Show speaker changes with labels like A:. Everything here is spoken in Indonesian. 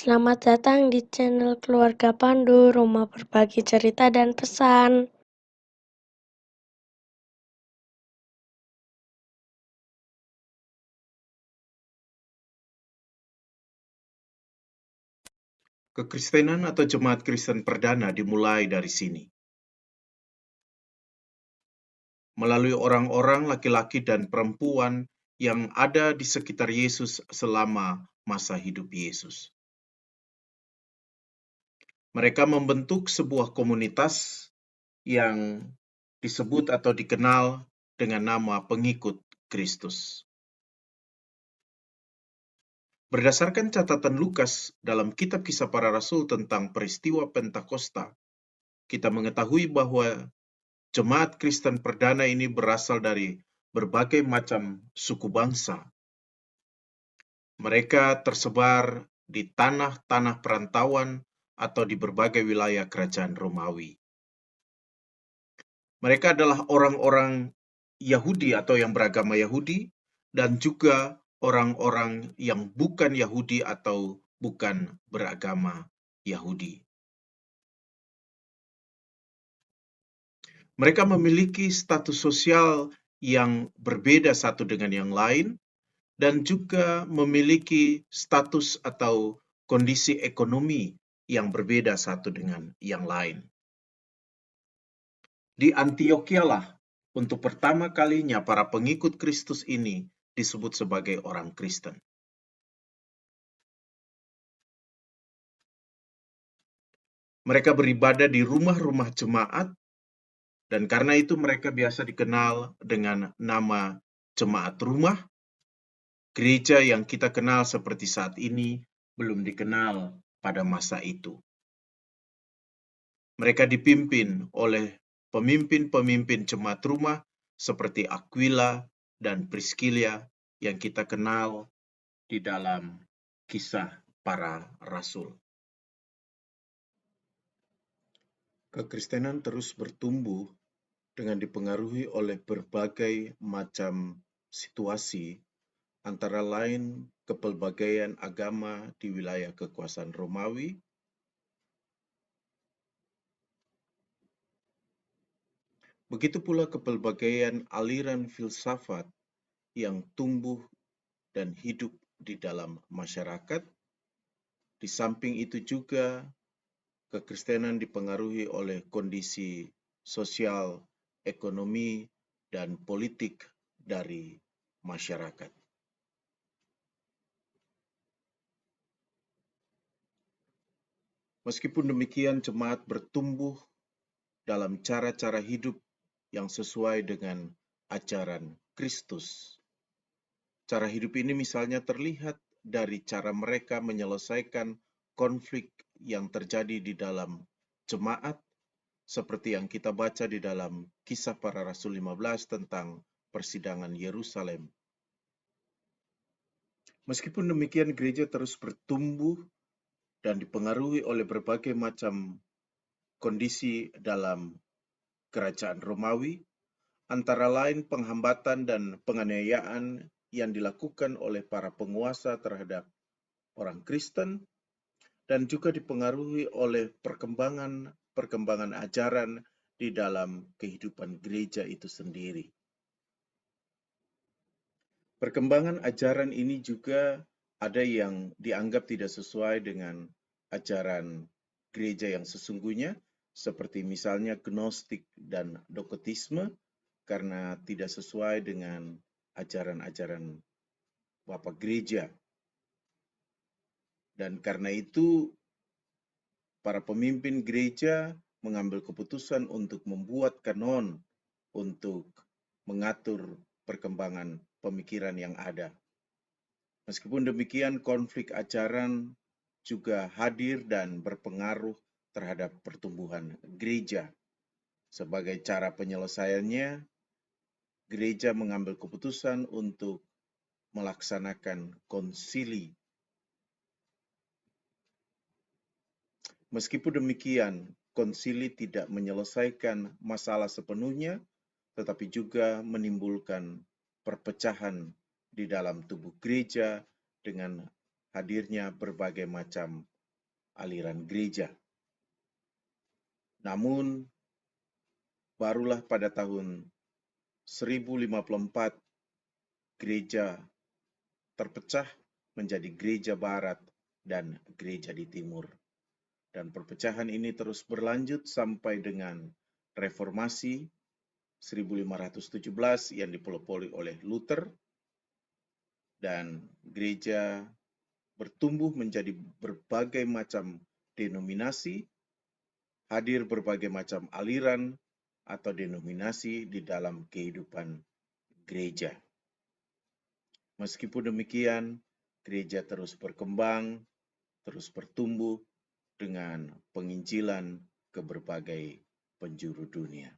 A: Selamat datang di channel Keluarga Pandu, rumah berbagi cerita dan pesan.
B: Kekristenan atau jemaat Kristen perdana dimulai dari sini. Melalui orang-orang laki-laki dan perempuan yang ada di sekitar Yesus selama masa hidup Yesus. Mereka membentuk sebuah komunitas yang disebut atau dikenal dengan nama pengikut Kristus. Berdasarkan catatan Lukas dalam kitab Kisah Para Rasul tentang peristiwa Pentakosta, kita mengetahui bahwa jemaat Kristen perdana ini berasal dari berbagai macam suku bangsa. Mereka tersebar di tanah-tanah perantauan atau di berbagai wilayah kerajaan Romawi. Mereka adalah orang-orang Yahudi atau yang beragama Yahudi dan juga orang-orang yang bukan Yahudi atau bukan beragama Yahudi. Mereka memiliki status sosial yang berbeda satu dengan yang lain, dan juga memiliki status atau kondisi ekonomi yang berbeda satu dengan yang lain. Di Antiokhia lah, untuk pertama kalinya para pengikut Kristus ini disebut sebagai orang Kristen. Mereka beribadah di rumah-rumah jemaat, dan karena itu mereka biasa dikenal dengan nama jemaat rumah. Gereja yang kita kenal seperti saat ini belum dikenal pada masa itu. Mereka dipimpin oleh pemimpin-pemimpin jemaat rumah seperti Aquila dan Priscilla yang kita kenal di dalam Kisah Para Rasul. Kekristenan terus bertumbuh dengan dipengaruhi oleh berbagai macam situasi, antara lain kepelbagaian agama di wilayah kekuasaan Romawi, begitu pula kepelbagaian aliran filsafat yang tumbuh dan hidup di dalam masyarakat. Di samping itu juga kekristenan dipengaruhi oleh kondisi sosial, ekonomi, dan politik dari masyarakat. Meskipun demikian, jemaat bertumbuh dalam cara-cara hidup yang sesuai dengan ajaran Kristus. Cara hidup ini misalnya terlihat dari cara mereka menyelesaikan konflik yang terjadi di dalam jemaat, seperti yang kita baca di dalam Kisah Para Rasul 15 tentang persidangan Yerusalem. Meskipun demikian, gereja terus bertumbuh dan dipengaruhi oleh berbagai macam kondisi dalam kerajaan Romawi, antara lain penghambatan dan penganiayaan yang dilakukan oleh para penguasa terhadap orang Kristen, dan juga dipengaruhi oleh perkembangan ajaran di dalam kehidupan gereja itu sendiri. Perkembangan ajaran ini juga ada yang dianggap tidak sesuai dengan ajaran gereja yang sesungguhnya, seperti misalnya gnostik dan doketisme, karena tidak sesuai dengan ajaran-ajaran Bapak Gereja. Dan karena itu, para pemimpin gereja mengambil keputusan untuk membuat kanon untuk mengatur perkembangan pemikiran yang ada. Meskipun demikian, konflik ajaran juga hadir dan berpengaruh terhadap pertumbuhan gereja. Sebagai cara penyelesaiannya, gereja mengambil keputusan untuk melaksanakan konsili. Meskipun demikian, konsili tidak menyelesaikan masalah sepenuhnya, tetapi juga menimbulkan perpecahan di dalam tubuh gereja dengan hadirnya berbagai macam aliran gereja. Namun, barulah pada tahun 1054 gereja terpecah menjadi gereja barat dan gereja di timur. Dan perpecahan ini terus berlanjut sampai dengan reformasi 1517 yang dipelopori oleh Luther, dan gereja bertumbuh menjadi berbagai macam denominasi, hadir berbagai macam aliran atau denominasi di dalam kehidupan gereja. Meskipun demikian, gereja terus berkembang, terus bertumbuh dengan penginjilan ke berbagai penjuru dunia.